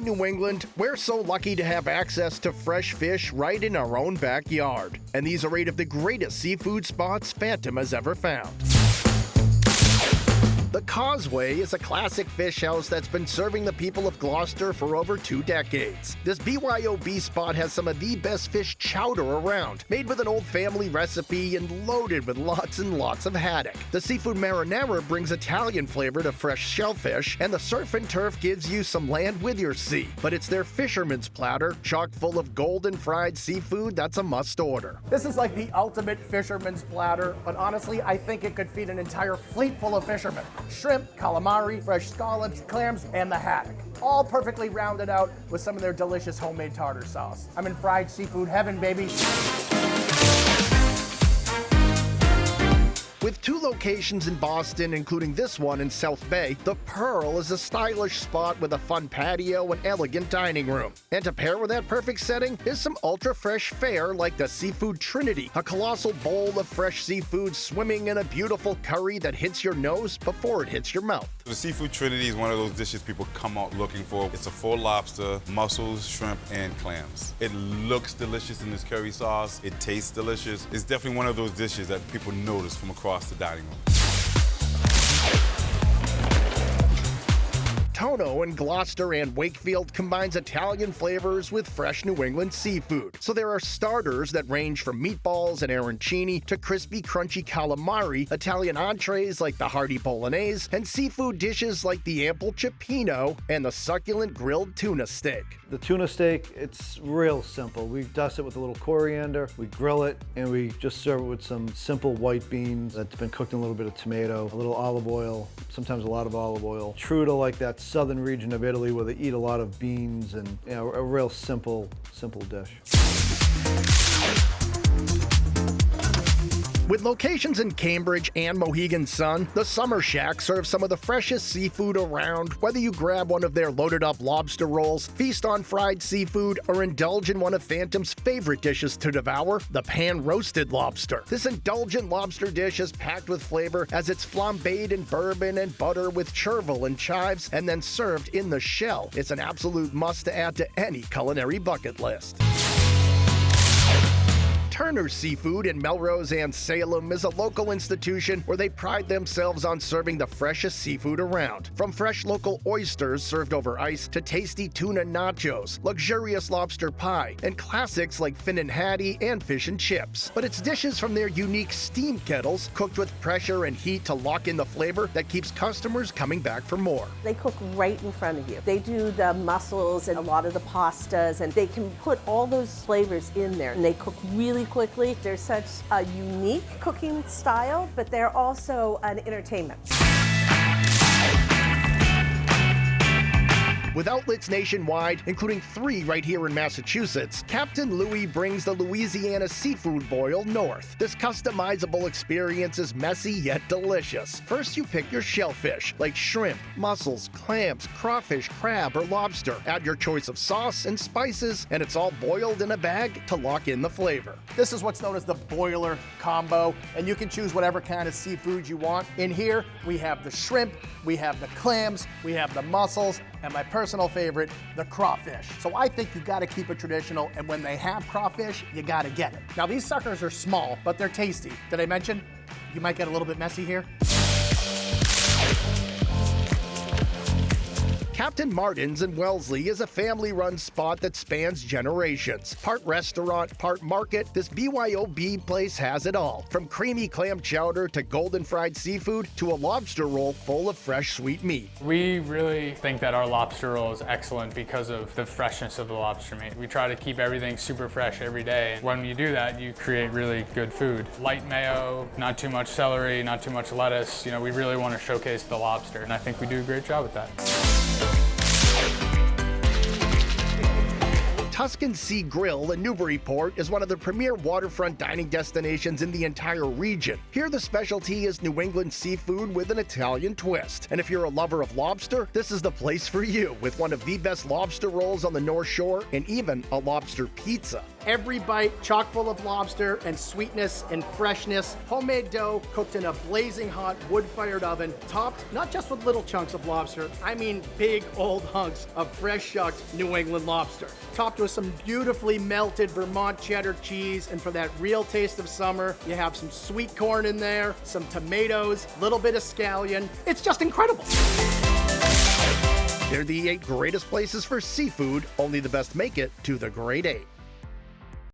New England, we're so lucky to have access to fresh fish right in our own backyard. And these are 8 of the greatest seafood spots Phantom has ever found. The Causeway is a classic fish house that's been serving the people of Gloucester for over 2 decades. This BYOB spot has some of the best fish chowder around, made with an old family recipe and loaded with lots and lots of haddock. The seafood marinara brings Italian flavor to fresh shellfish, and the surf and turf gives you some land with your sea. But it's their fisherman's platter, chock full of golden fried seafood that's a must order. This is like the ultimate fisherman's platter, but honestly, I think it could feed an entire fleet full of fishermen. Shrimp, calamari, fresh scallops, clams, and the haddock. All perfectly rounded out with some of their delicious homemade tartar sauce. I'm in fried seafood heaven, baby. With 2 locations in Boston, including this one in South Bay, the Pearl is a stylish spot with a fun patio and elegant dining room. And to pair with that perfect setting is some ultra-fresh fare like the Seafood Trinity, a colossal bowl of fresh seafood swimming in a beautiful curry that hits your nose before it hits your mouth. The Seafood Trinity is one of those dishes people come out looking for. It's a full lobster, mussels, shrimp, and clams. It looks delicious in this curry sauce. It tastes delicious. It's definitely one of those dishes that people notice from across the dining room. Tono in Gloucester and Wakefield combines Italian flavors with fresh New England seafood. So there are starters that range from meatballs and arancini to crispy, crunchy calamari, Italian entrees like the hearty bolognese, and seafood dishes like the ample cioppino and the succulent grilled tuna steak. The tuna steak, it's real simple. We dust it with a little coriander, we grill it, and we just serve it with some simple white beans that's been cooked in a little bit of tomato, a little olive oil, sometimes a lot of olive oil. True to like that southern region of Italy where they eat a lot of beans, and a real simple dish. With locations in Cambridge and Mohegan Sun, the Summer Shack serves some of the freshest seafood around. Whether you grab one of their loaded-up lobster rolls, feast on fried seafood, or indulge in one of Phantom's favorite dishes to devour, the pan-roasted lobster. This indulgent lobster dish is packed with flavor as it's flambéed in bourbon and butter with chervil and chives and then served in the shell. It's an absolute must to add to any culinary bucket list. Turner Seafood in Melrose and Salem is a local institution where they pride themselves on serving the freshest seafood around. From fresh local oysters served over ice to tasty tuna nachos, luxurious lobster pie, and classics like fin and hattie and fish and chips. But it's dishes from their unique steam kettles, cooked with pressure and heat to lock in the flavor that keeps customers coming back for more. They cook right in front of you. They do the mussels and a lot of the pastas, and they can put all those flavors in there, and they cook really quickly. They're such a unique cooking style, but they're also an entertainment. With outlets nationwide, including 3 right here in Massachusetts, Captain Louie brings the Louisiana seafood boil north. This customizable experience is messy yet delicious. First, you pick your shellfish, like shrimp, mussels, clams, crawfish, crab, or lobster. Add your choice of sauce and spices, and it's all boiled in a bag to lock in the flavor. This is what's known as the boiler combo, and you can choose whatever kind of seafood you want. In here, we have the shrimp, we have the clams, we have the mussels, and my personal favorite, the crawfish. So I think you gotta keep it traditional, and when they have crawfish, you gotta get it. Now these suckers are small, but they're tasty. Did I mention you might get a little bit messy here? Captain Marden's in Wellesley is a family-run spot that spans generations. Part restaurant, part market, this BYOB place has it all. From creamy clam chowder to golden fried seafood to a lobster roll full of fresh sweet meat. We really think that our lobster roll is excellent because of the freshness of the lobster meat. We try to keep everything super fresh every day. When you do that, you create really good food. Light mayo, not too much celery, not too much lettuce. You know, we really want to showcase the lobster, and I think we do a great job with that. Tuscan Sea Grill in Newburyport is one of the premier waterfront dining destinations in the entire region. Here the specialty is New England seafood with an Italian twist. And if you're a lover of lobster, this is the place for you, with one of the best lobster rolls on the North Shore and even a lobster pizza. Every bite chock full of lobster and sweetness and freshness. Homemade dough cooked in a blazing hot wood-fired oven, topped not just with little chunks of lobster, I mean big old hunks of fresh shucked New England lobster. Topped with some beautifully melted Vermont cheddar cheese, and for that real taste of summer, you have some sweet corn in there, some tomatoes, a little bit of scallion. It's just incredible. They're the 8 greatest places for seafood. Only the best make it to the Great 8.